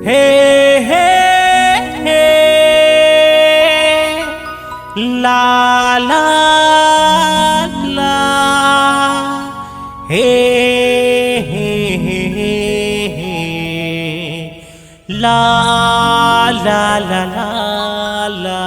हे हे हे ला ला ला हे हे हे हे ला ला ला ला ला।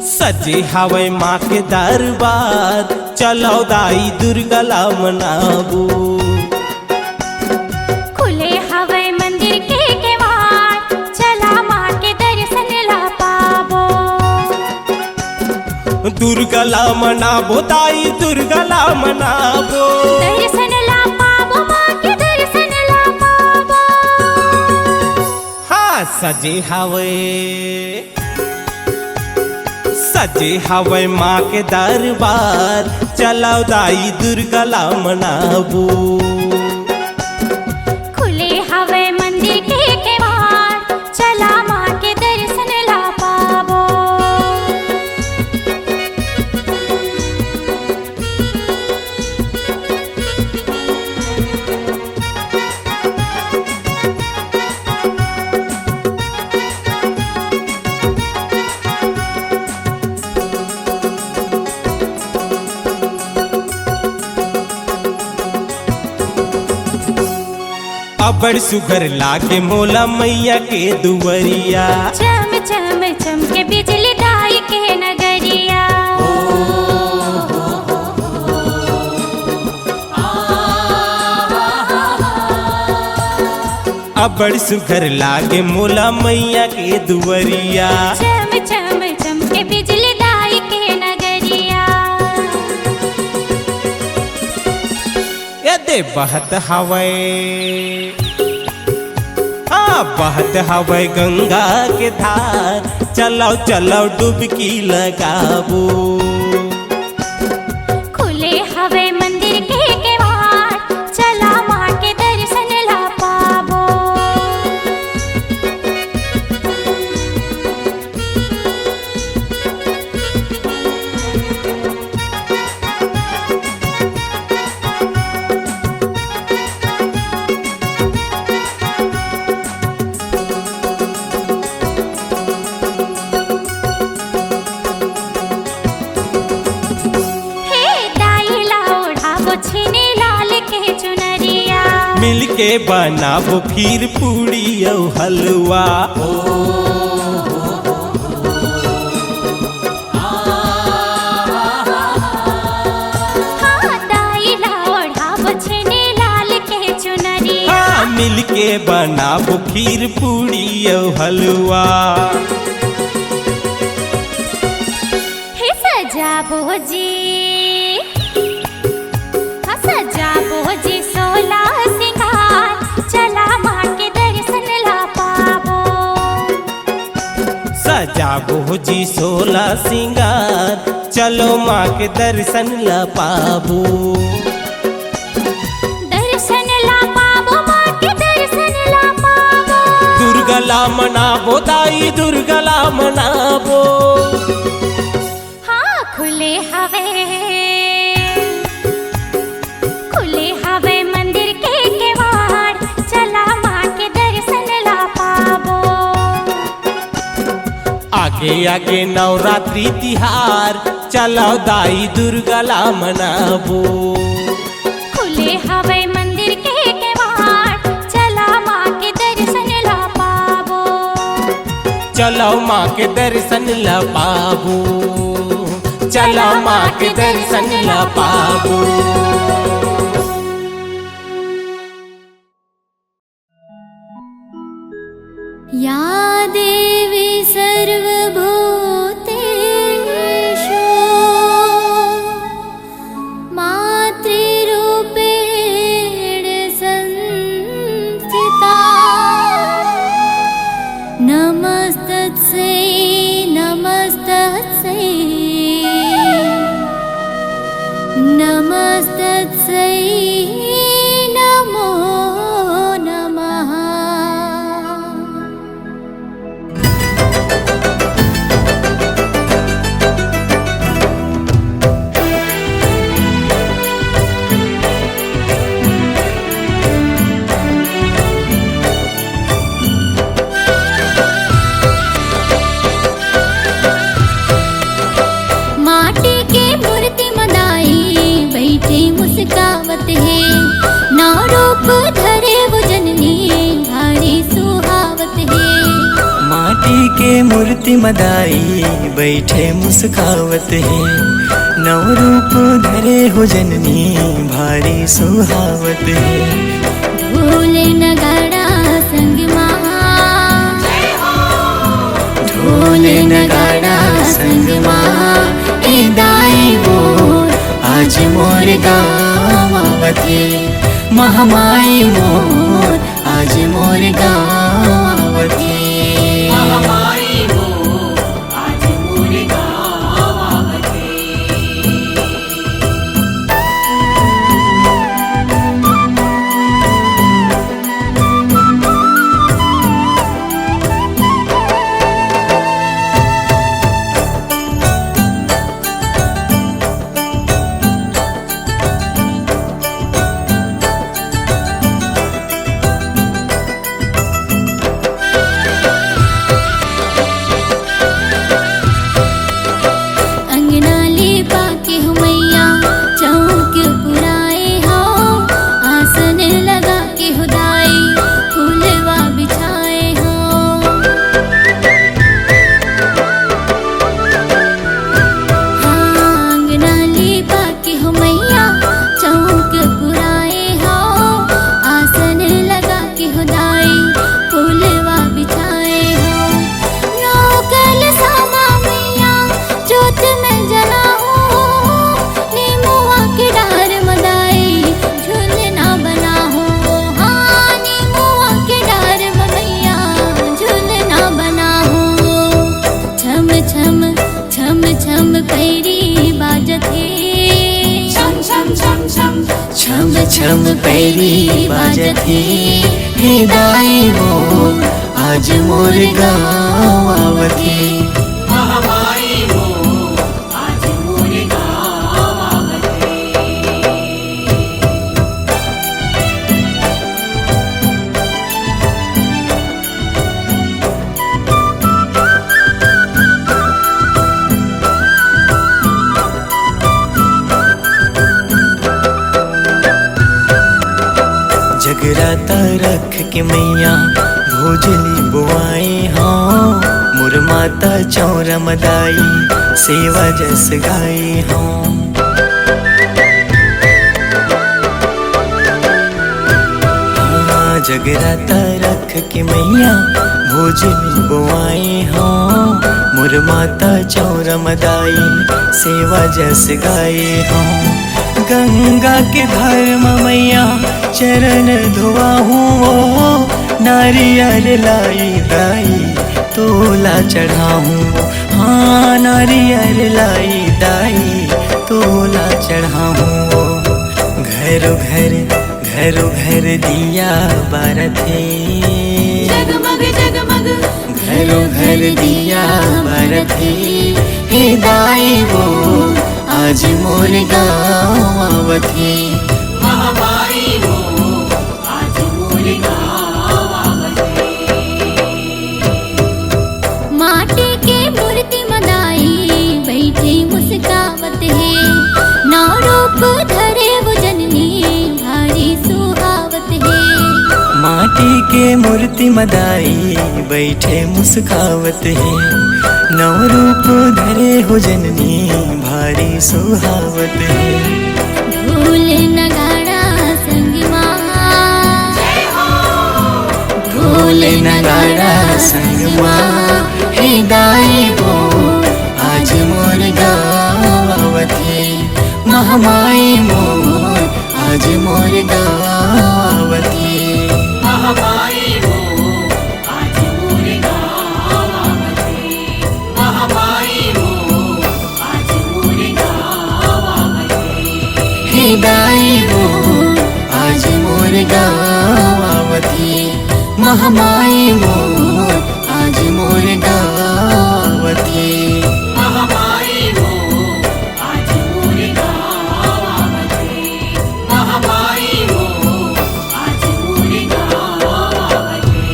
सजे हवे माँ के दरबार, चलो दाई दुर्गला मनाबू। खुले हवे मंदिर के केवाड़, चला माँ के दर्शन ला पाबो। दुर्गला मनाबो दाई दुर्गला मनाबो, दर्शन ला पाबो माँ के दर्शन ला पाबो। हाँ सजे हवे माँ के दरबार, चलो दाई दुर्गला मनाबू। खुले हवे मंदिर के केवाड़, चला माँ के दर्शन ला पाबो। अबड़ सुघर लागे मोला मैया के दुवरिया, चम चम चम के बिजली दाई के नगरिया। अबड़ सुघर लागे मोला मैया के दुवरिया, चम चम चम के बिजली दाई के नगरिया। यदे बहत हवे बहत हवे गंगा के धार, चलो चलो डुबकी लगाबू। खुले हवे मंदिर के केवाड़, चला माँ के दर्शन ला पाबो। छिने लाल के चुनरिया, मिलके बनाबो खीर पूड़ी और हलवा। हाँ दाई लाओढ़ाबो छिने लाल के चुनरिया, हाँ मिलके बनाबो खीर पूड़ी और हलवा। हे सजाबो जी सोला सिंगार, चला माँ के दर्शन ला पाबो। सजाबो जी सोला सिंगार, चलो माँ के दर्शन ला पाबो। दर्शन ला पाबो माँ के दर्शन ला पाबो। दुर्गला मनाबो दाई दुर्गला मनाबो। हाँ खुले हवे मंदिर के केवाड़, चला माँ के दर्शन ला पाबो। आगे आगे नवरात्रि तिहार, चलो दाई दुर्गला मनाबो। खुले हवे मंदिर के केवाड़, चला माँ के दर्शन ला पाबो। चलो माँ के दर्शन ला पाबो, चलो माँ के दर्शन ला पाबो। या देवी सर्वभूतेषु मातृरूपेण संस्थिता नमस्तस्यै नमस्तस्यै नमस्तस्यै नमो नमः। माटी के मूर्ति मनाई बैठे मुस्कावत है नौ रूप धरे वो जननी भारी सुहावत है। माटी के मूर्ति मदाई बैठे मुस्कावत है नौ रूप धरे हो जननी भारी सुहावत है। ढोल नगाड़ा संग ढोल नगाड़ा संग दाई बोल आज मोर गाँव आवते महामाई मोर आज मोर गाँव आवते। छम छम पैरी बाजती हे दाई मोर आज मोर गाँव आवती महामाई मोर आज मोर गाँव आवती। जगराता रख के मैया भोजली बुआए हाँ मोर माता चौरा मदाई सेवा जस गाए हाँ। हाँ जगराता रख के मैया भोजली बुआए हाँ मोर माता चौरा मदाई सेवा जस गाए हाँ। गंगा के धर्म मैया चरण धोआहूँ नारियल लाई दाई तोला चढ़ाऊँ हाँ नारियल लाई दाई तोला चढ़ाऊँ। घरों घर दिया बारते जगमग जगमग घरों घर दिया बारते हे दाई वो आज मोर गाँव आवती महामाई मोर आज मोर गाँव आवती। माटी के मूर्ति मनाई बैठे मुस्कावत है नौ रूप धरे वो जननी भारी सुहावत है। माटी के मूर्ति मदाई बैठे मुस्कावत है नौ रूप धरे हो जननी भारी सुहावत है। ढोल नगाड़ा संग ढोल नगाड़ा संगमा हे दाई मोर आज मोर गावथे महामाई मोर आज मोर गावथे महामाई मोर आज मोर गावथे महामाई मोर आज मोर गावथे हे दाई मोर आज मोर गावथे महामाई मोर आज मोर गावथे महामाई मोर आज मोर गावथे महामाई मोर आज मोर गावथे।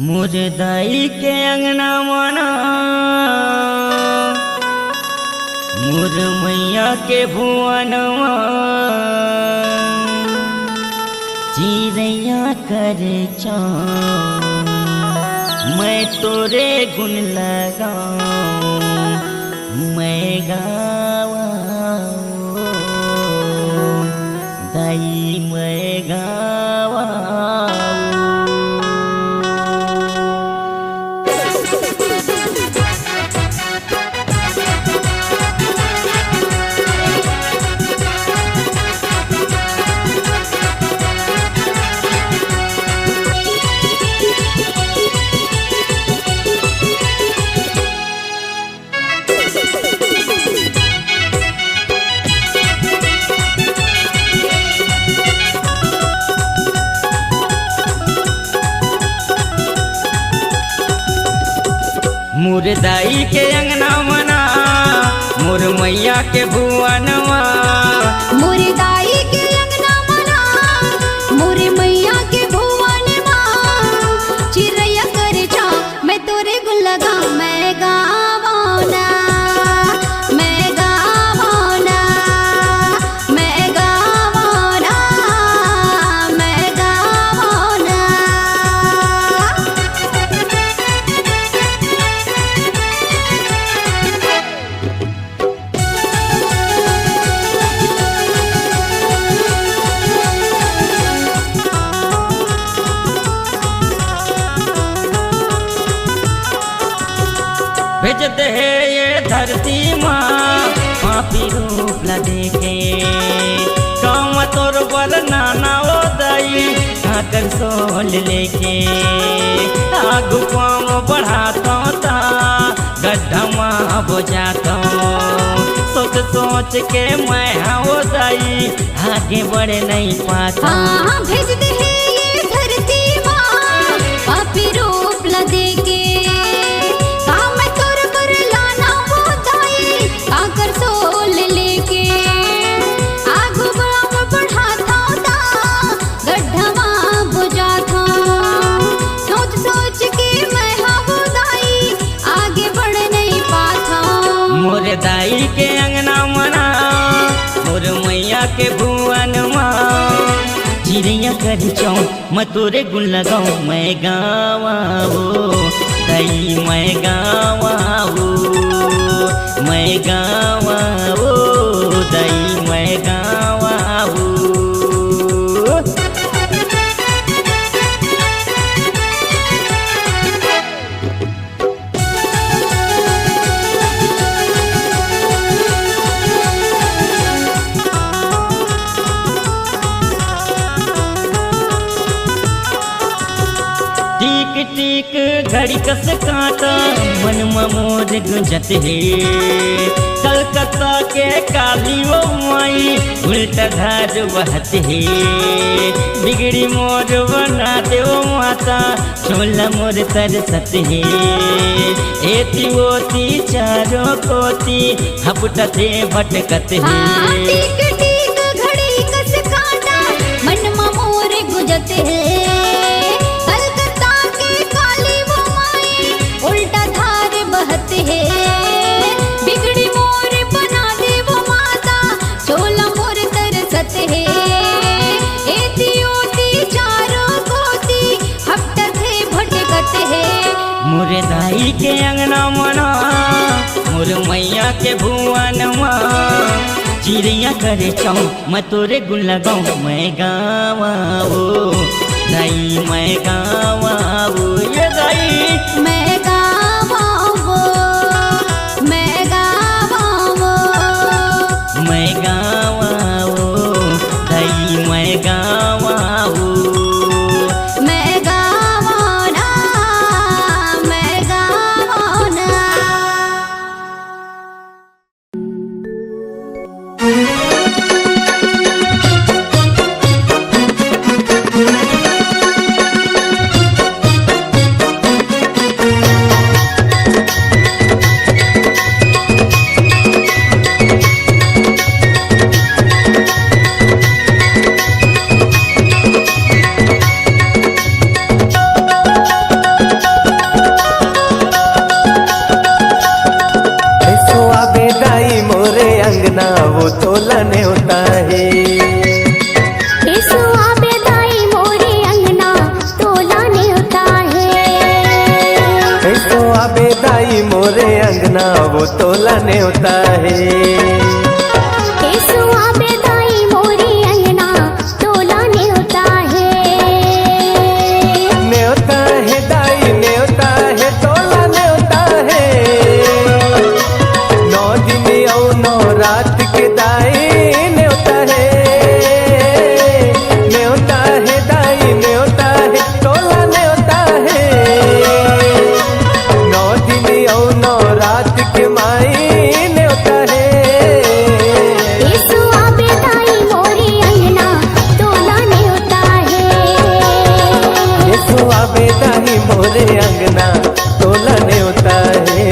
मोर दाई के अंगना मना मोर मैया के भुवनवा चिड़ैया करे चाँव मैं तोरे गुण लगाऊं मैं गावा दाई मैं गावा मोर दाई के अंगना मना मोर मैया के भुवनवा मोर दाई के अंगना मना मोर मैया के भुवनवा चिड़ैया करे चाँव मैं तोरे गुण लगाऊं मैं गावना मैं गावना मैं गावना मैं गावना। भेजते है ये धरती माँ पापी रूप ला देखे गाँव तोर बर नाना ओ दाई आकर सोल लेके आगू पाँव बढ़ाता ता गड्ढा माँ बुझाता सोच सोच के मैं हो दाई आगे बढ़ नहीं पाता। हाँ भेजते है ये धरती माँ पापी रूप ला देके आकर सोल लेके आगू बढ़ाव बढ़ाता गड्ढवा बुझाता सोच सोच के मैं बुदाई आगे बढ़ नहीं पाता। मोर दाई के अंगना मना मोर मैया के भुवनवा चिड़ैया कर चाँव मैं तोरे गुण लगाऊं मैं गावा दाई मैं गावा मैं गावा दाई मैं गावा टीक टीक घड़ी कस कांटा मन मोर गुंजत है कलकत्ता के काली वो माई उल्टा धार बहत है बिगड़ी मोर बना दे वो माता छोला मोर तरसत है एती ओती चारों कोती हपटत है भटकत है। टीक टीक घड़ी कस कांटा मन मोर गुंजत है कलकत्ता के काली वो माई उल्टा धार बहत है बिगड़ी मोर बना दे वो माता चोला मोर तरसत है एती ओती चारों कोती हपटत है भटकत है। मोर दाई के अंगना मना मोर मैया के भुवनवा चिड़िया करे चाऊ मैं तोरे गुण लगाऊं मैं गावा ओ दाई मैं गावा ओ ये दाई मैं गावाओ मैं गावाओ मैं गावा ओ दाई मैं गावा ओ मैं गावाओ ना मैं गावाओ ना। वो तोलने होता है यीशु आबे दाई मोरे अंगना तोलाने होता है यीशु आबे दाई मोरे अंगना वो तोलने होता है यीशु आबे दाई मोरे अंगना तोलाने होता है न्योता है दाई न्योता है तोलने होता है 9 दिन और 9 रात के दाई न्योता है दाई न्योता है तोलने होता है 9 दिन और 9 रात के माई न्योता है यीशु आबे दाई मोरे अंगना तोलाने होता है यीशु आबे दाई मोरे अंगना तोलने होता है।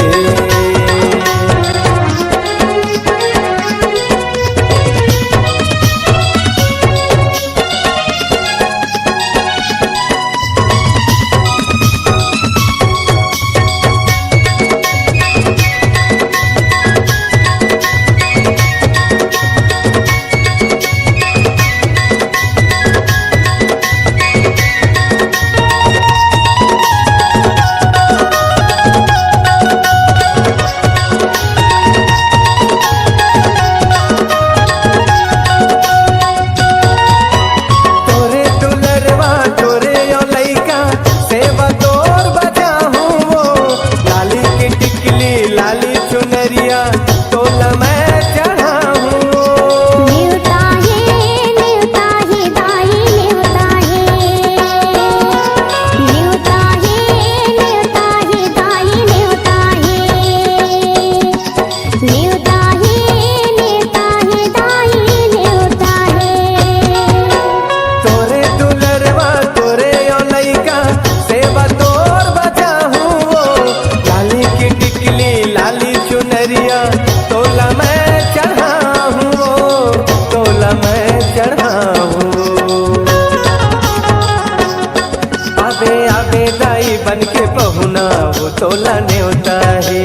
बन के पहुना वो तोलाने होता है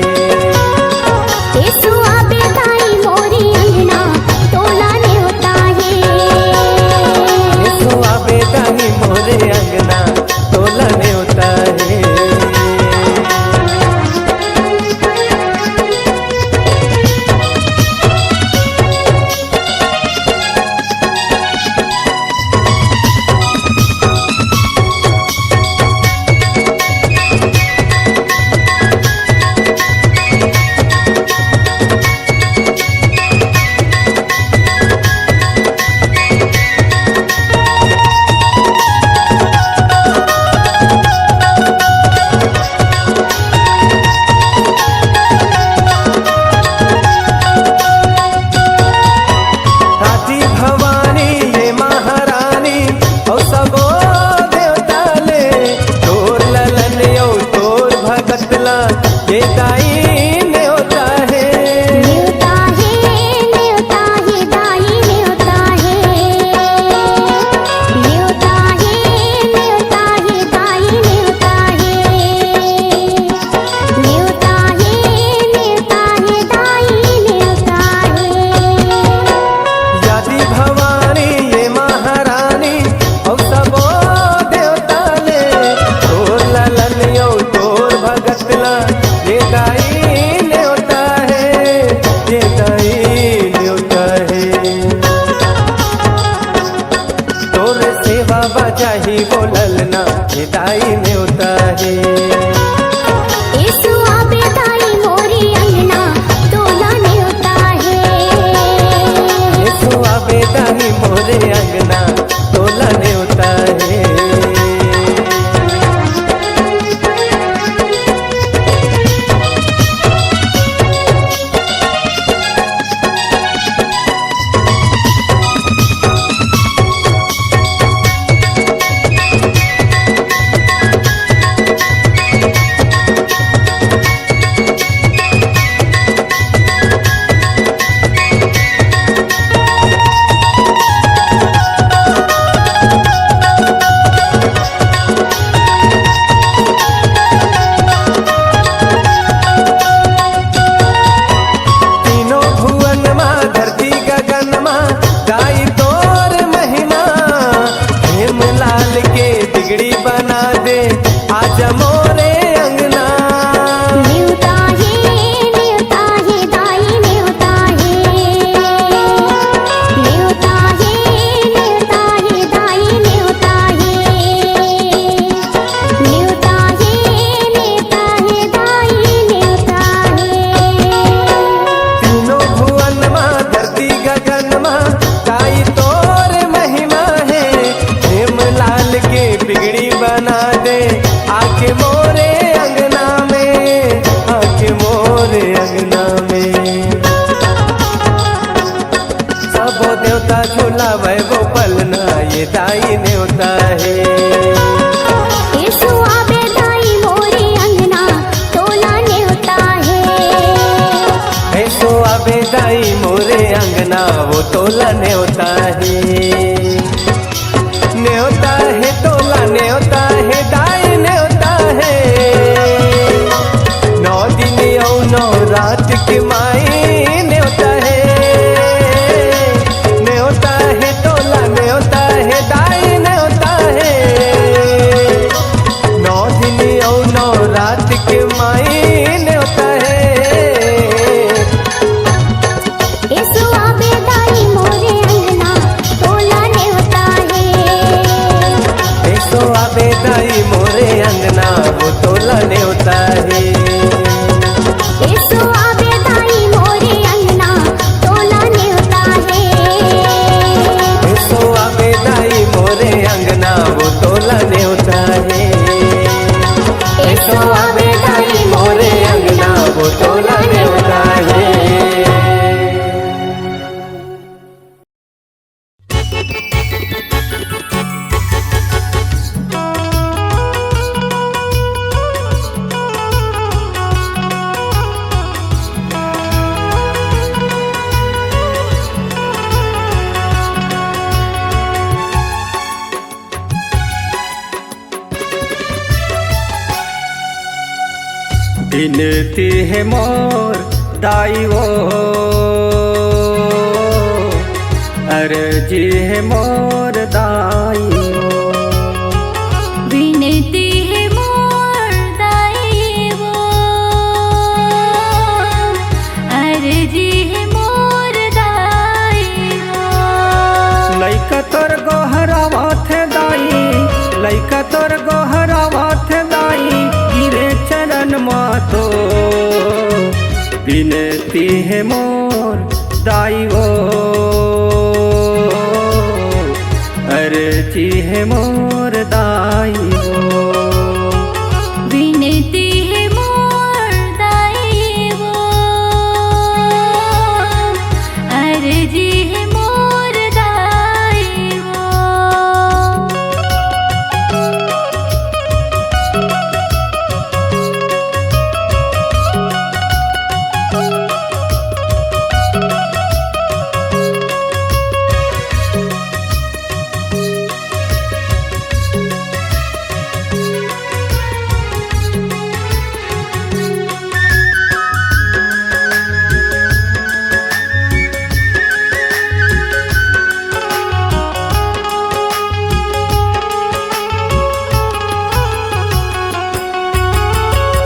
यीशु आबे दाई मोरे अंगना तोलाने होता है यीशु आबे दाई मोरे अंगना तोलाने होता है। ये दाई न्योता है चाही बोलल ना ये दाई न्योता है। येसु आबे दाई मोरे अंगना तोला न्योता है। येसु आबे दाई मोरे अंगना तोला न्योता है। दाई न्योता है। येसु आबे दाई मोरे अंगना तोला न्योता है। येसु आबे दाई मोरे अंगना वो तोला न्योता है। न्योता है तोला न्योता है दाई न्योता है। 9 दिन और 9 रात की माई न्योता है। न्योता है तोला न्योता है दाई न्योता है। 9 दिन और 9 रात की माई न्योता है। येसु आबे दाई मोरे अंगना तोला न्योता है। येसु आबे दाई मोरे अंगना वो तोला न्योता है। येसु आबे दाई मोरे अंगना तोला न्योता है। येसु आबे दाई मोरे अंगना वो तोला न्योता है। येसु आबे दाई मोरे अंगना वो तोला न्योता है। विनती है मोर दाई वो, अर्जी है मोर दाई वो। विनती है मोर दाई वो, अर्जी है मोर दाई वो। लइका तोर गोहरावा थे दाई, लइका तोर गोहरावा थे दाई, गिरे चरण मातो। विनती है मोर दाई वो, अर्जी है मोर दाई वो। विनती है मोर दाई वो, अर्जी है मोर दाई वो।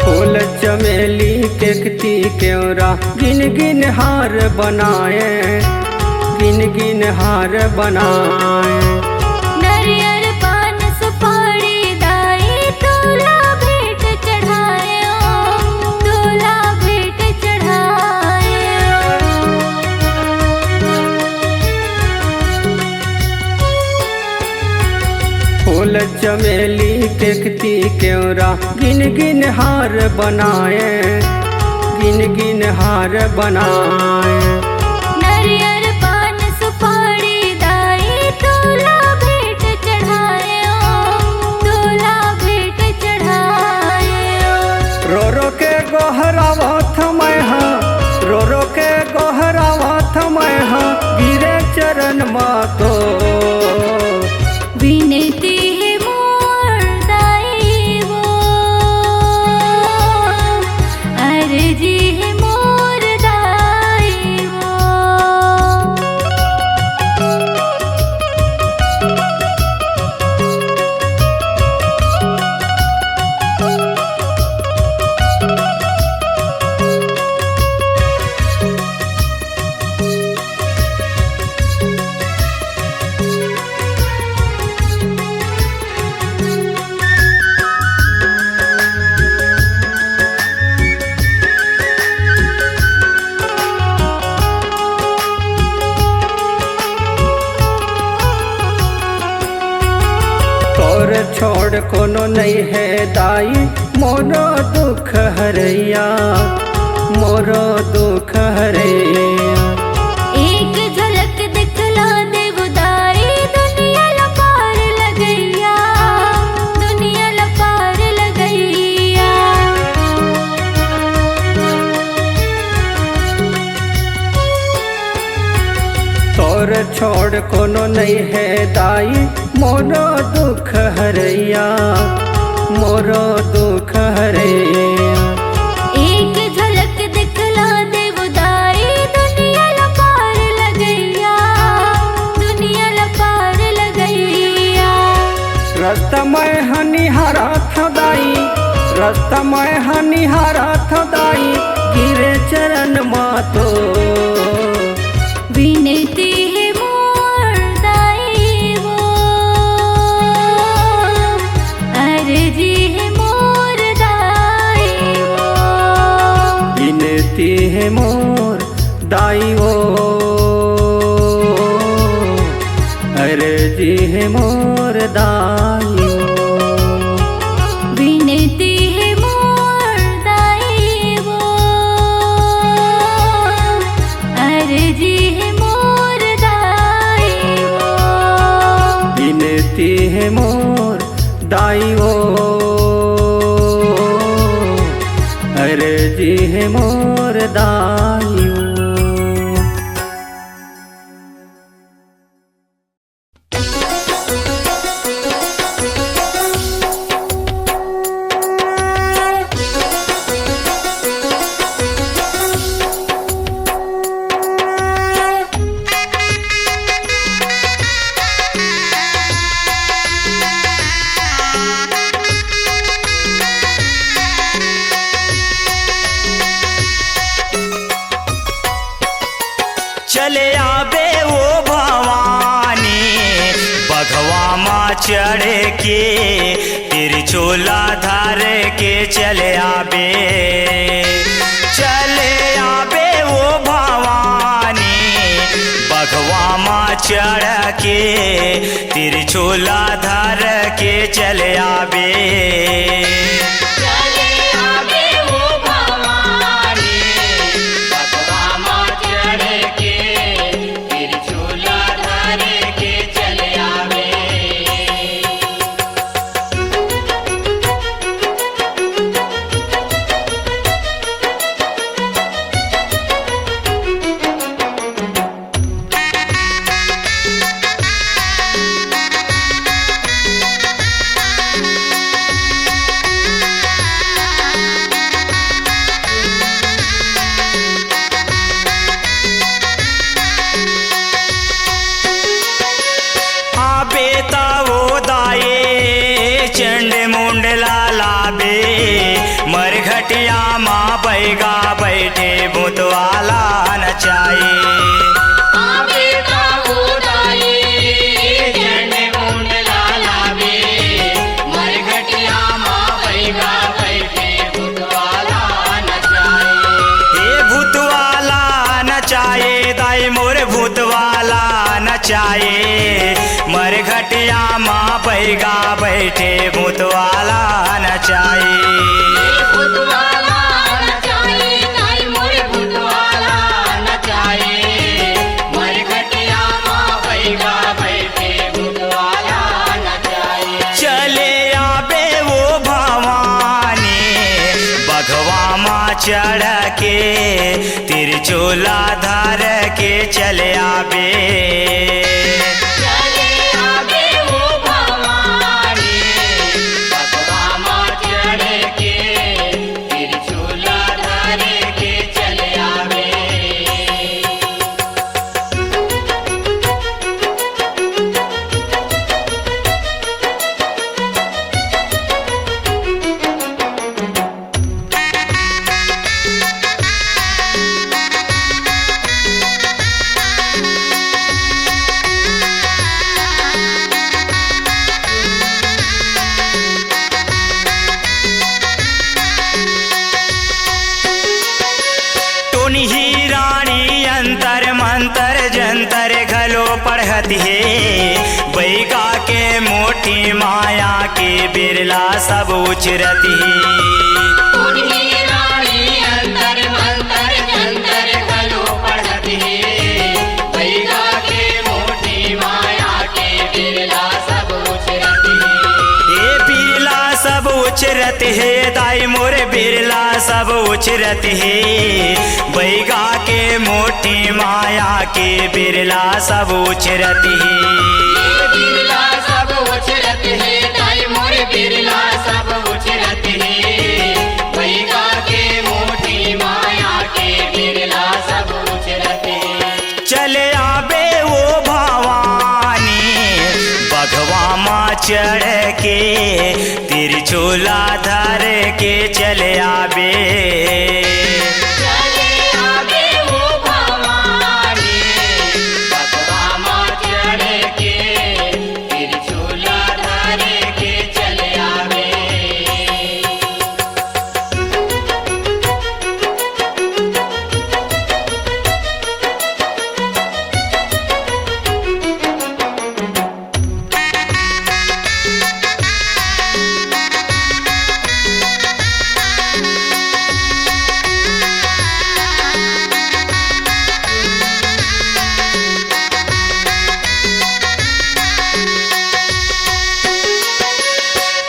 फूल चमेली केकती केवरा गिन गिन हार बनाए, गिन गिन हार बनाए। नरियर पान फूल चमेली केकती केवरा गिन गिन हार बनाए, गिन गिन हार बनाए। नरियर पान सुपारी दाई तोला भेंट चढ़ाए तोला भेंट चढ़ाए। रो रो के गोहरावत मैं हाँ, रो रो के गोहरावत मैं हाँ, गिरे चरण मातो। विनती है मोर दाई वो, अर्जी है मोर दाई वो। तोर छोड़ कोनो नहीं है दाई, मोरो दुख हरैया, मोरो दुख हरैया। एक झलक दिखला देव दाई, दुनिया लपार लगैया, दुनिया लपार लगैया। तोर छोड़ कोनो नहीं है दाई, मोरो दुख हरैया, मोरो दुख हरैया। एक झलक दिखला देव दाई, दुनिया लपार लगैया, दुनिया लपार लगैया। रास्ता मैं हनिहारा था दाई, रास्ता मैं हनिहारा था दाई, गिरे चरण मातो। विनती है मोर दाई वो, अर्जी है मोर दाई वो। विनती है मोर दाई वो, अर्जी है मोर दाई वो। विनती है मोर दाई वो, अर्जी है मोर दाई वो। विनती है मोर दाई वो, अर्जी है मोर दाई वो। चले आबे वो भवानी बघवा माँ चढ़ के, तिरछोला धार के चले आबे। चले आबे वो भवानी बघवा माँ चढ़ के, तिरछोला धार के चले आबे। मरघटिया माँ बैगा बैठे भूतवाला नचाए। नचाए दाई मोर भूतवाला नचाए। मरघटिया माँ बैगा बैठे भूतवाला नचाई। भूतवाला नचाई नाई मोरे भूतवाला नचाई मरघटिया माँ बैगा बैठे भूतवाला नचाई। चले आबे वो भवानी बघवा माँ चढ़ के तिरचोला धार के चले आबे। चले आबे वो भवानी बघवा माँ चढ़ के तिरछुला धर के चले आबे। ही रानी अंतर मंतर जंतर घलो पढ़ती है बैगा के मोटी माया के बिरला सब उचरती है। उन्हीं रानी अंतर मंतर जंतर घलो पढ़ती है बैगा के मोटी माया के बिरला सब उचरती है। ये बिरला सब उचरत है दाई मोरे बिरला सब उचरत है बैगा के मोटी माया के बिरला सब उचरत है। बिरला सब उचरत है दाई मोरे बिरला सब उचरत है बैगा के मोटी माया के बिरला सब उचरत है। चले आबे वो भवानी बघवा माँ चढ़ के तिरछोला धर के चले आबे। चले आबे वो भवानी बघवा माँ चढ़ के तिरछुला धर के चले आबे।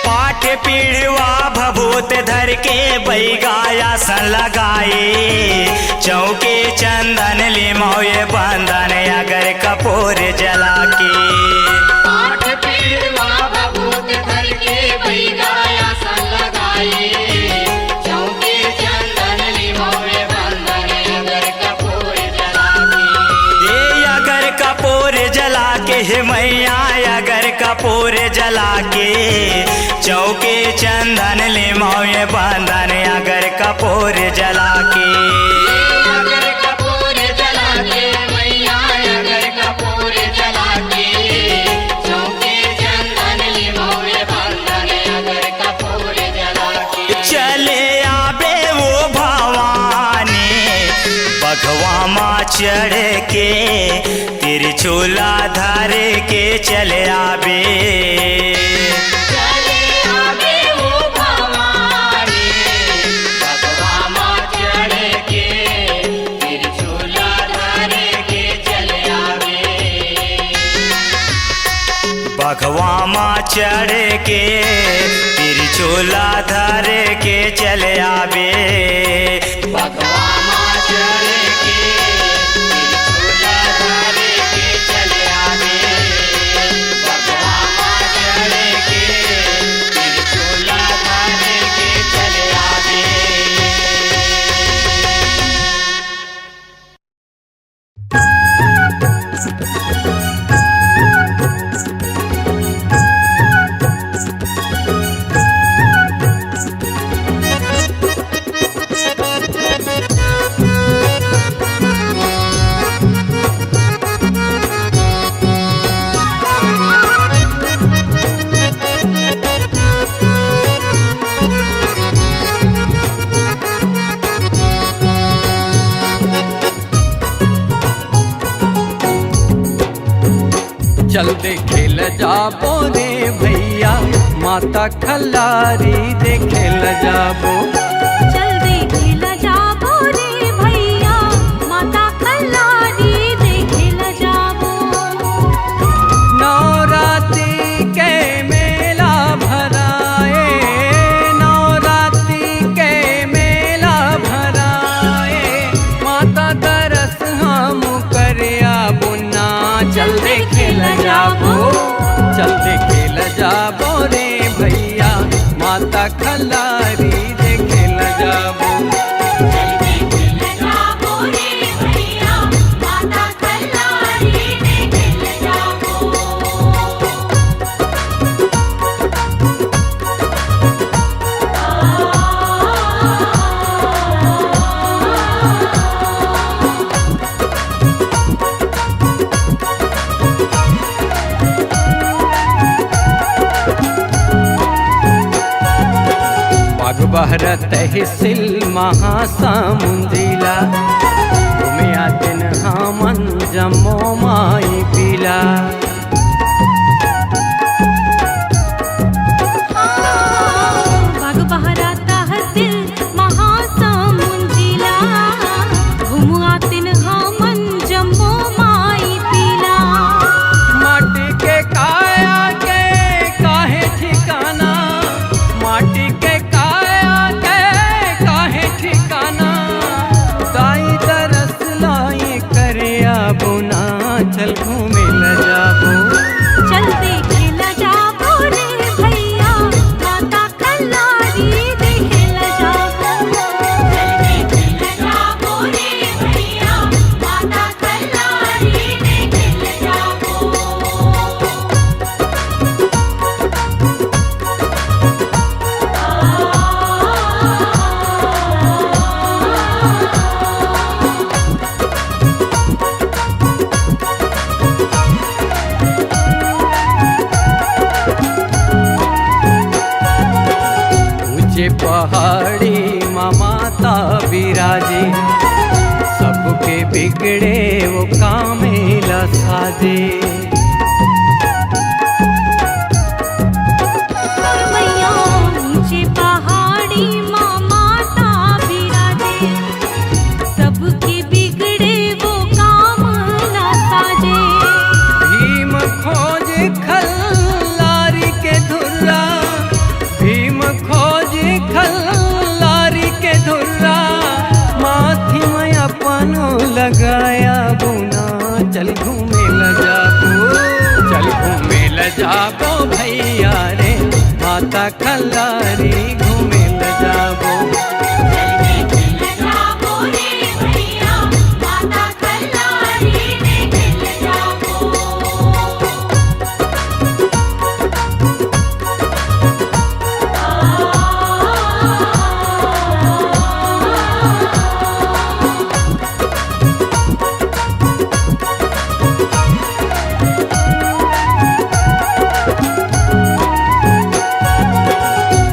पाठ पीढ़वा भभूत धर के बैगाया सन लगाए चौके चंदन लिमोए बंधन अगर कपूर जला के। पाठ पीढ़वा भभूत धर के बैगाया सन लगाए चौके चंदन लिमोए बंधन अगर कपूर जला के। ये अगर कपूर जला के हे मैया अगर कपूर जला के चौके चंदन लिमोए बंधन अगर कपूर जला के। अगर कपूर जला के मैया अगर कपूर जला के चौके चंदन लिमोए बंधन अगर कपूर जला के। चले आबे वो भवानी बघवा माँ चढ़ के तिरछोला धर के चले आबे। चले आबे वो भवानी बघवा माँ चढ़ के तिरछुला धर के चले आबे। बघवा माँ चढ़ के तिरछोला धर के चले आबे। बघवा माँ चढ़ के तिरछुला धर के चले आबे। बघवा माँ चढ़ के तिरछुला धर के चले आबे। चल देखेल जाबो रे भैया माता खल्लारी देखेल जाबो। चल देखेल जाबो रे भैया माता खल्लारी देखेल जाबो। नवरात्रि के मेला भराए, नवरात्रि के मेला भराए, माता दरस हम करिया बुना। चल देखेल जाबो, चल देखेल जाबो रे भैया माता खल्लारी देखेल जाबो। चल देखेल जाबो रे भैया माता खल्लारी देखेल जाबो। बागबहर तहसील महासमुंदीला तुम्हें आदिन हमन जमो माई पीला। बागबहरा तहसील महासमुंदीला घुमुआतिन हमन जम्मो माई पीला। माटी के काया के काहे ठिकाना, माटी के काया के काहे ठिकाना, दाई दरस लाई करिया बुना। चल घूमेल जाबो, चल देखेल जाबो रे भैया माता खल्लारी देखेल जाबो। चल देखेल जाबो रे भैया माता खल्लारी देखेल जाबो। ऊंचे पहाड़ी माता विराजे, सबके बिगड़े वो कामेला साजे। मैया ऊंचे पहाड़ी माँ माता विराजे, सबके बिगड़े वो काम ना साजे। भीम खोज खल्लारी के धुर्रा, भीम खोज खल्लारी के धुर्रा, माथी में अपन लगाया बुना। चल घूमेल जाबो, चल घूमेल जाबो भैया रे माता खल्लारी घूमेल जाबो। चल देखेल जाबो रे भैया माता खल्लारी देखेल जाबो।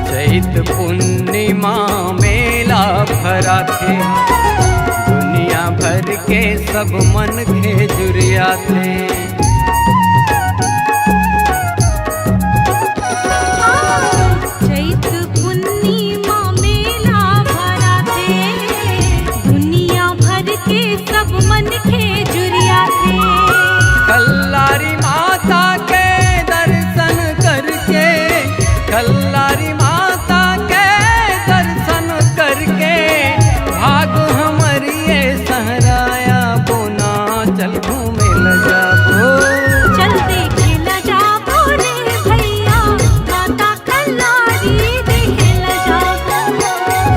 चैत पूर्णिमा मेला भरा थे, दुनिया भर के सब मन के जुरिया थे। चैत पूर्णिमा मेला भरा थे, दुनिया भर के सब मन के जुरिया थे। खल्लारी माता के दर्शन करके, खल्लारी माता के दर्शन करके, भाग हमारी ये सहराया बोना। चल घूमेल जाबो, चल देखेल जाबो रे भैया माता खल्लारी देखेल जाबो।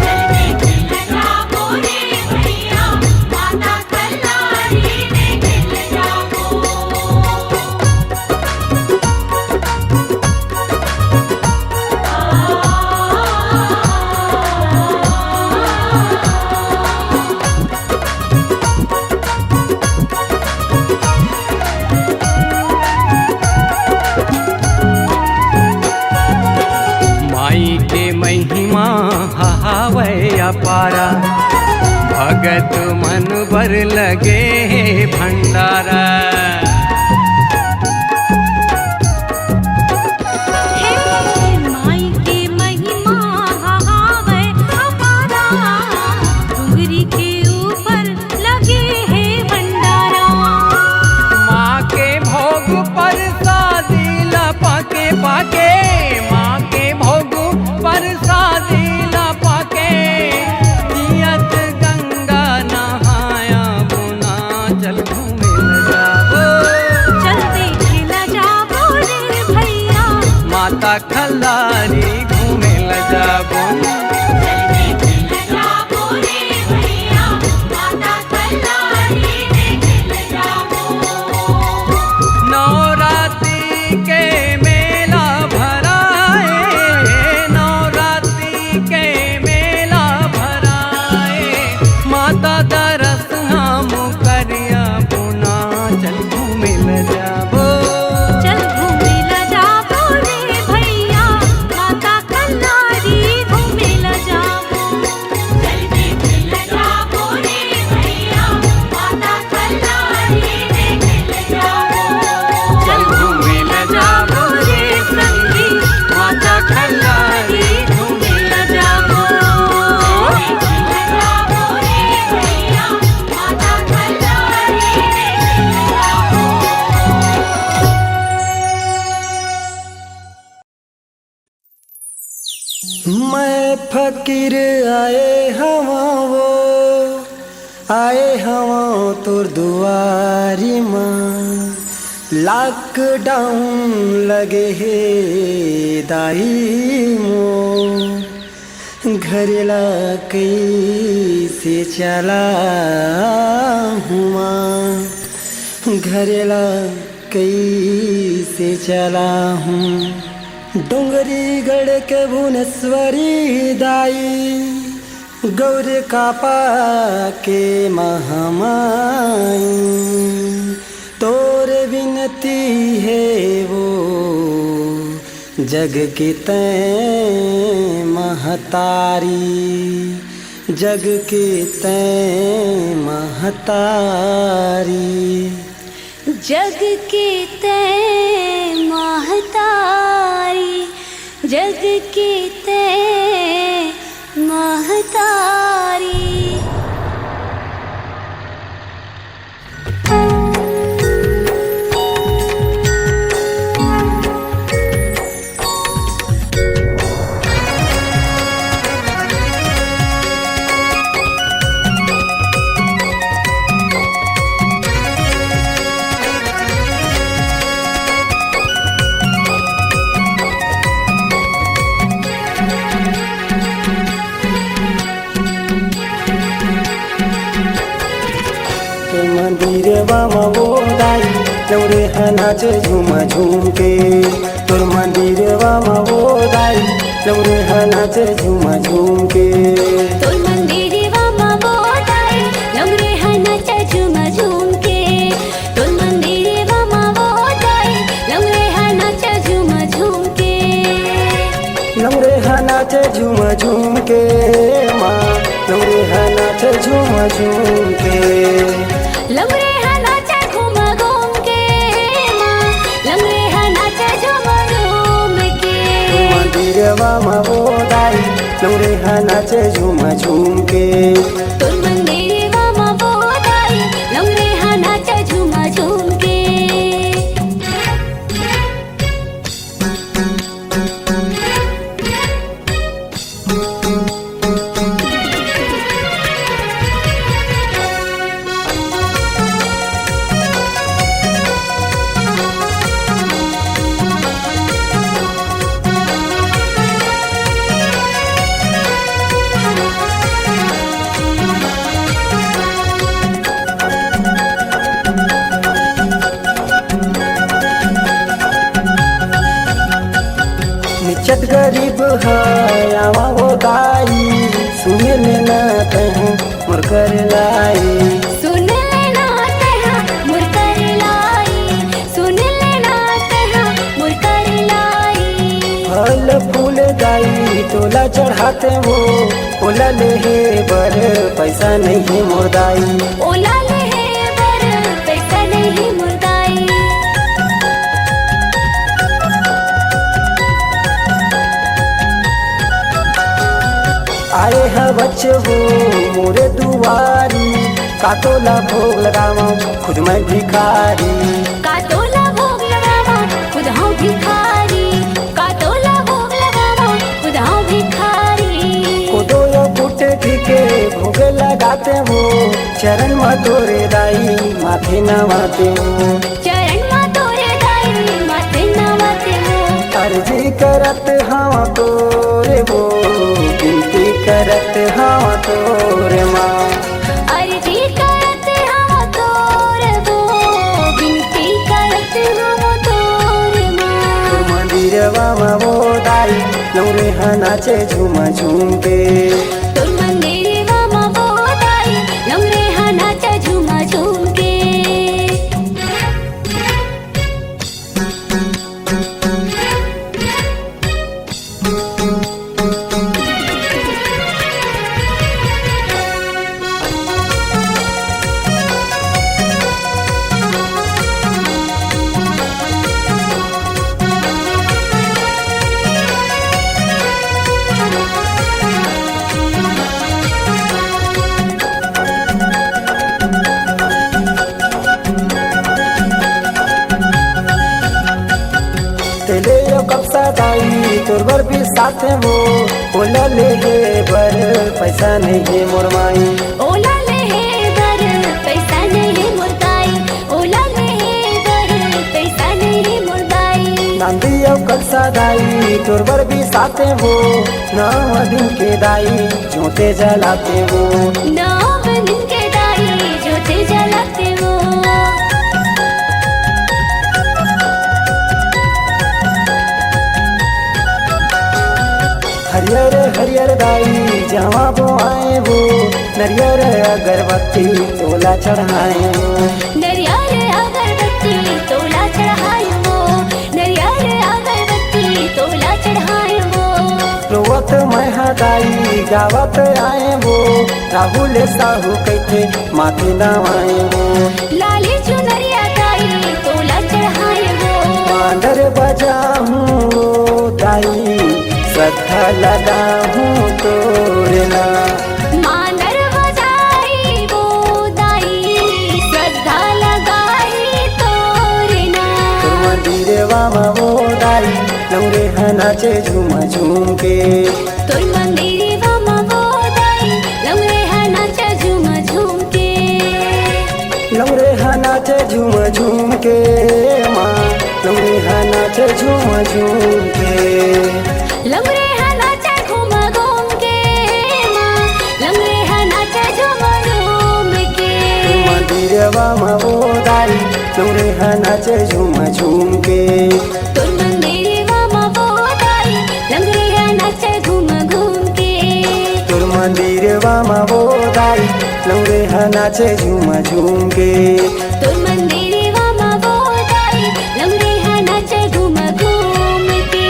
चल देखेल जाबो रे भैया माता खल्लारी देखेल जाबो। माई के महिमा हहावै अपारा, भगत मन भर लगे भंडारा। जाके माँ के भोग परसादी ला पाके जियत गंगा नहाया बुना चल घूमे ल जाबो चल देखे ल जाबो रे भैया माता खल्लारी घूमे ल जाबो नवरात्रि के मेला भराए नवरात्रि के मेला भराए माता दरस हम करिया पुना चल घूमे ल जाबो चल घूमे ल जाबो रे भैया माता कल्लारी घूमे ल जाबो चल देखे ल जाबो रे भैया माता कल्लारी देखे ल जाबो चल घूमे ल जाबो रे संगी माता खल्लारी घूमे ल जाबो देखे ल जाबो रे भैया माता कल्लारी देखे ल जाबो मैं फकीर आए हवा तोर दुआरी माँ लॉकडाउन लगे हे दाई मो घरेला कैसे चला हुआ घरेला कैसे चला हूँ डोंगरी गढ़ के भुवनेश्वरी दाई गौर कापा के महामाई तोर विनती है वो जग की तैं महतारी जग की तैं महतारी जग के तैं महतारी जग के तैं महतारी मंदिरवा वो दाई लौरे हनाच झूम झूम के तोर मंदिरवा वो दाई लौरे हनाच झूम झूम के तोर मंदिरवा वो दाई लौरे हनाच झूम झूम के तोर मंदिरवा वो दाई लौरे हनाच झूम झूम के लौरे हनाच झूम झूम के माँ लौरे हनाच झूम झूम के लंगड़े हनाच घूम घूम के माँ लंगड़े हनाच झूम झूम के मंदिरवा वो दाई लौरे हनाच झूम झूम के तोर मंदिरवा वो दाई लंगड़े हनाच झूम झूम के निचत गरीब है आवा वो दाई सुने में न कहूँ मोर कर लाई सुन लेना तेहा मुरकर लाई सुन लेना तेहा मुरकर लाई फल फूल दाई तोला चढ़ाते हो ओला ले हे बर पैसा नहीं मोर दाई ओला ले है बर पैसा नहीं मुर्दाई आए है बच्चे हो मोरे दुआरी कातोला भोग लगावा खुद मैं भिखारी का तोला भोग लगावा खुद हूँ भिखारी गाते हो चरण में तोरे दाई माथे नवाते हो चरण मा तोरे दाई माथे नवाते हो अर्जी करत हाँ तोरे वो गिनती करत हाँ तोरे माँ अर्जी करत हम तोर वो बिनती करत हम तोर माँ मंदिरवा में वो दाई नौरे नाचे झूम झूम के तोर मंदिरवा मा वो दाई लंगरे हा नाचा झूमा झूम के तेले यो कपसा दाई तोर बर भी साथ वो ओला ले हे बर पैसा नहीं है मोर माई ओला ले हे बर पैसा नहीं मुर्दाई ओला ले हे बर पैसा नहीं मुर्दाई नांदी यो कपसा दाई तोर बर भी साथ वो नौ दिन के दाई जोते जलाते वो नौ दिन के दाई जोते जलाते हो हरियर हरियर दाई जहाँ वो आए वो नरियर अगरबत्ती तोला चढ़ाए वो नरियर अगरबत्ती तोला चढ़ाए वो नरियर अगरबत्ती तोला चढ़ाए वो रोवत मैं दाई गावत आए वो राहुल साहू कहते माथे नवाए वो लाली चुनरिया दाई तोला चढ़ाए वो मांडर बजा हूँ दाई श्रद्धा लगा हूँ तोरे ना मानर बजाई वो दाई श्रद्धा लगाई तोरे ना तोर मंदिरवा में वो दाई लौरे नाचे झूम झूम के तोर मंदिरवा मा वो दाई लंगरे हा नाचा झूम झूम के लौरे नाचे झूम झूम के माँ लौरे नाचे झूम झूम के लंगरे हा नाचा घूम घूम के माँ लंगरे हा नाचा झूम झूम के मंदिरवा में वो दाई लौरे नाचे झूम झूम के तोर मंदिरवा मा वो दाई लंगरे हा नाचा घूम घूम के तोर मंदिरवा में वो दाई लौरे नाचे झूम झूम के तोर मंदिरवा मा वो दाई लंगरे हा नाचा घूम घूम के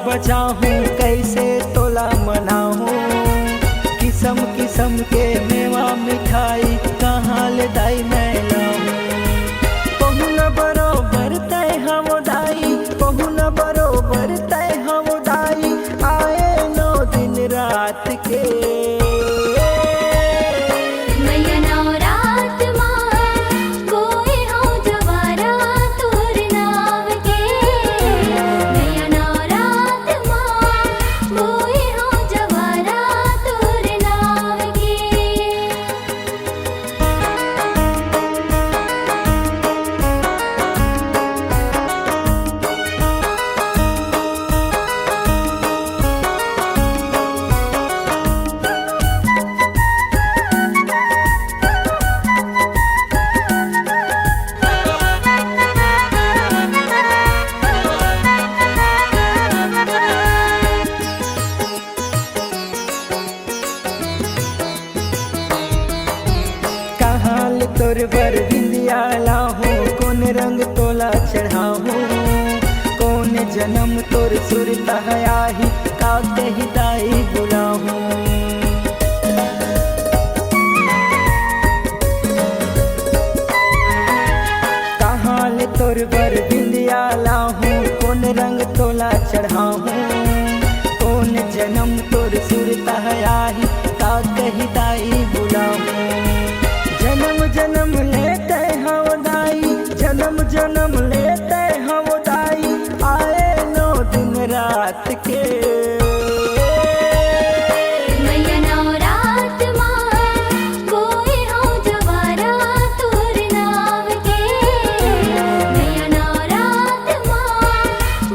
बचाहूँ कैसे तोला मनाहूँ, किस्म किस्म के मेवा मिठाई कहाँ ले दाई मैं लाऊं। पहुना बरोबर तय हम दाई, पहुना बरोबर तय हम दाई, आए 9 दिन रात के। मैया नवरात माँ गोए हो जवारा तोर नाव के। मैया नवरात माँ गोए हो जवारा तोर नाव के। कहाल तोर बर बिंदिया लाहूँ, कौन रंग तोला चढ़ाहूँ, कौन जन्म तोर सुरता आही, काते ही दाई बुलाहूँ। कहाल तोर बर बिंदिया लाहूँ, कौन रंग तोला चढ़ाहूँ, कौन जन्म तोर सुरता आही, काते ही दाई बुलाहूँ। जन्म जन्म लेते हम दाई, जन्म जन्म लेते हम दाई, आए 9 दिन रात के। मैया नवरात माँ गोए हो जवारा तोर नाव के। मैया नवरात माँ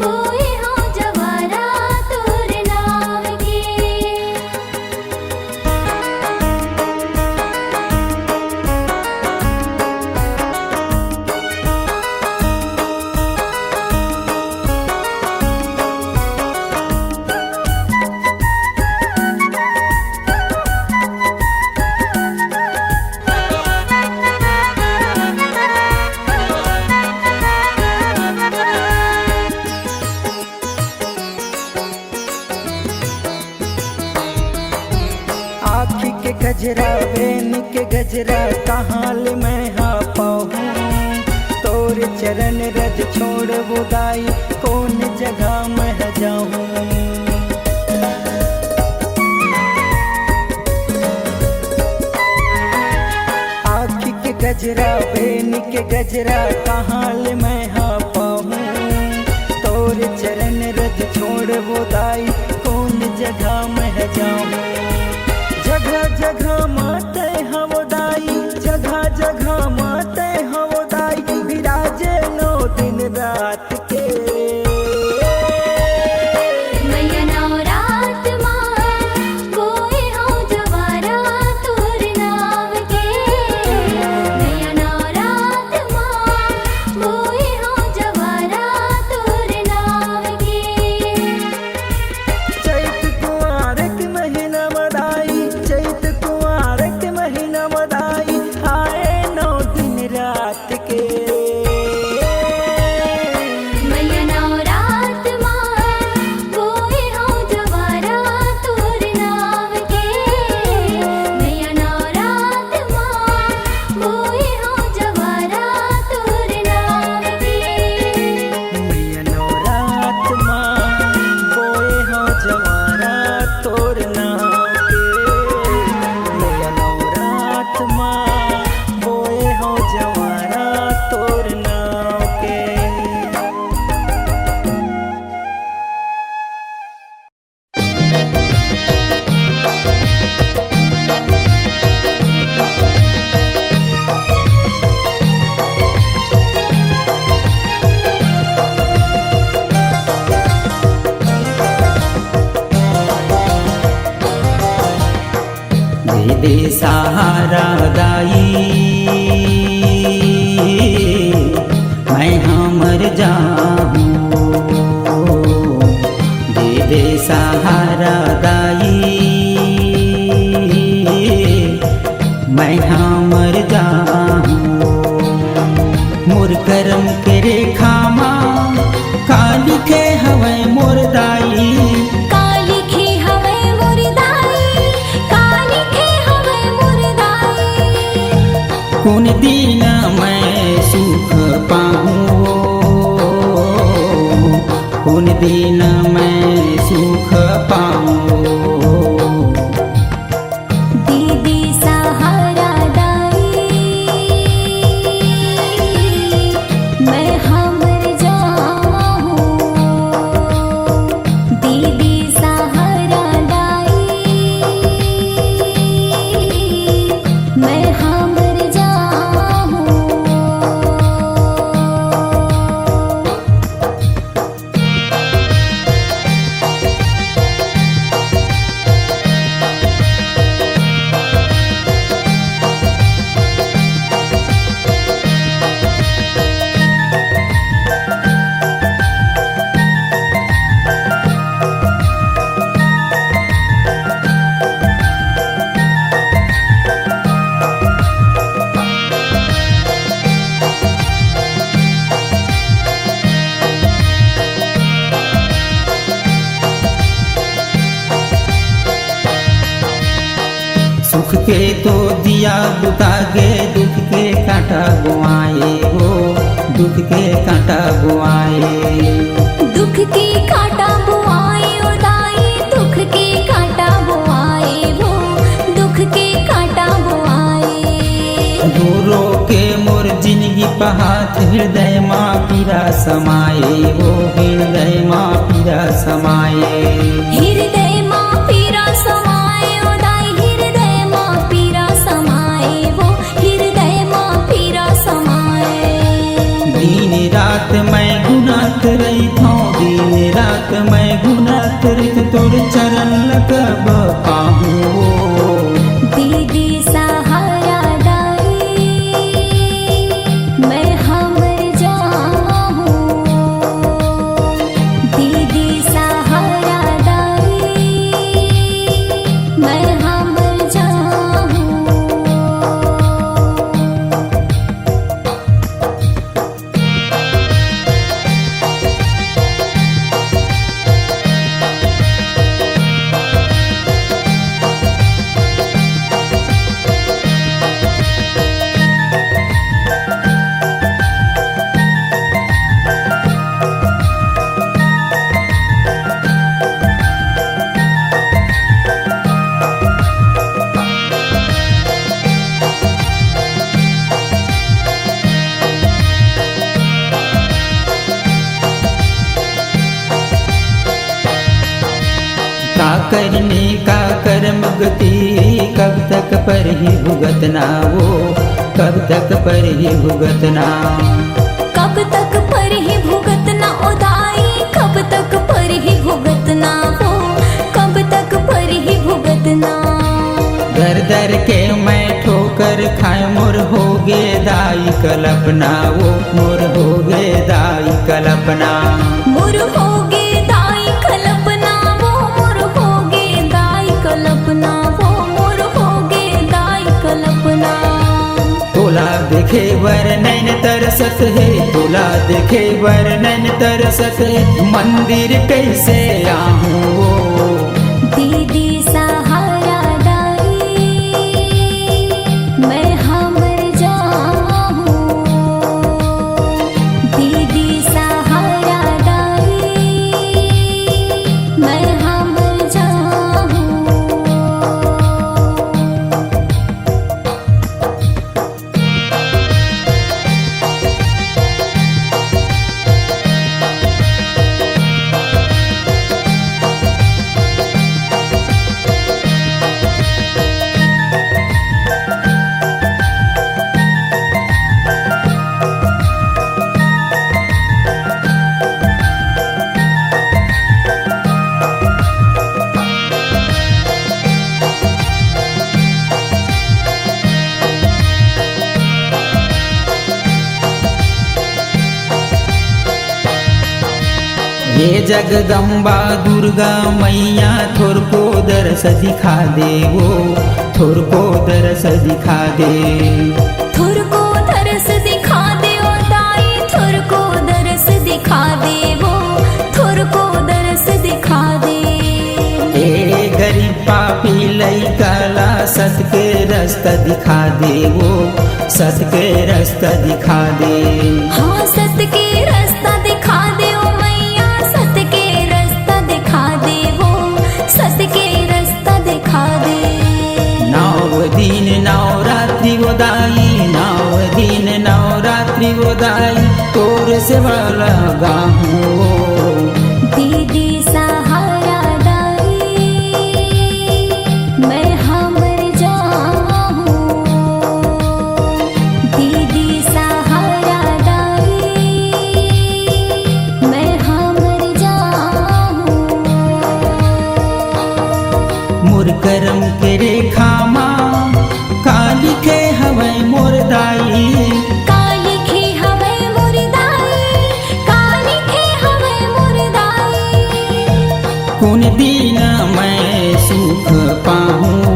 गोए हो जवारा तोर नाव के। आँखी के गजरा बेन के गजरा कहाँ ले मैं हाँ पाऊँ, तोर चरण रज छोड़ वो दाई, कौन जगह मैं जाऊँ। आँखी के गजरा बेन के गजरा कहाँ ले मैं हाँ पाऊँ, तोर चरण रज छोड़ वो दाई, कौन जगह मैं जाऊँ। जगह जगह माते हम दाई, जगह जगह माते हम दाई, विराजे 9 दिन रात के। मैया नवरात माँ गोए हो जवारा तोर नाव के। मैया नवरात माँ गोए हो जवारा तोर नाव के। चैत कुंवार के महीना मदाई, चैत कुंवार के महीना मदाई, आए 9 दिन रात के। मैया नवरात माँ गोए हो जवारा तोर नाव के। मैया नवरात माँ गोए हो जवारा तोर नाव के। मैया नवरात माँ गोए हो जवारा तोर नाव के। मैया नवरात माँ गोए हो जवारा तोर नाव के। दे सहारा दाई, मैं हमर जाऊँ, दे सहारा दाई, मैं हमर जाऊँ। मोर करम के रेखा माँ काली के हवै मोर दाई, कौन दिन मैं सुख पाऊँ। दीदी सहारा दाई मैं हमर जाऊँ। दीदी सहारा दाई मैं हमर जाऊँ। सुख के तो दिया बुता गे, दुख के कांटा बुआए हो, दुख के कांटा बुआए। दुख की कांटा बुआए ओ दाई, दुख की कांटा बुआए वो, दुख की कांटा बुआए। दूरों के मोर जिंदगी पहात, हृदय माँ पीरा समाए हो, हृदय माँ पीरा समाए। हृदय माँ पीरा समाए ओ दाई, हृदय माँ पीरा समाए वो, हृदय माँ पीरा समाए। दिन रात मैं गुनात रही था, दिन रात मैं गुनात रही, तोर चरण लगब पाहूँ। दीदी सहारा दाई मैं हमर जाऊँ। दीदी सहारा दाई मैं हमर जाऊँ। का करने का कर्म गति, कब तक पर ही भुगतना वो, कब तक पर ही भुगतना। कब तक पर ही भुगतना ओ दाई, कब तक पर ही भुगतना वो, कब तक पर ही भुगतना। दर दर के मैं ठोकर खाए, मोर हो गे दाई कल्पना वो, मोर हो गे दाई कल्पना। मोर हो गे दाई कल्पना वो, मोर हो गे दाई कल्पना वो, मोर हो गे दाई कल्पना। तोला देखे वर नैन तरसत है, तोला देखे वर नैन तरसत है, मंदिर कैसे आहूँ। दीदी सहारा दाई मैं हमर जाऊँ। दीदी सहारा दाई मैं हमर जाऊँ। ये जगदम्बा दुर्गा मैया, थोर को दरस दिखा दे वो, थोर को दरस दिखा दे। थुर को दरस दिखा दे ओ दाई, थुर को दरस दिखा दे वो, थुर को दरस दिखा दे। ए गरीब पापी लइका सत के रास्ता दिखा दे वो, सत के रास्ता दिखा दे। हाँ सत के रास्ता दिखा दे ओ मैया, सत सब लगा हूँ। दीदी सहारा दाई मैं हमर जाऊँ, दीदी सहारा दाई मैं हमर जाऊँ। मोर करम के रेखा माँ काली के हवै मोर दाई, काली खे हवे मोर दाई, काली खे हवे मोर दाई। कौन दिन मैं सुख पाऊँ।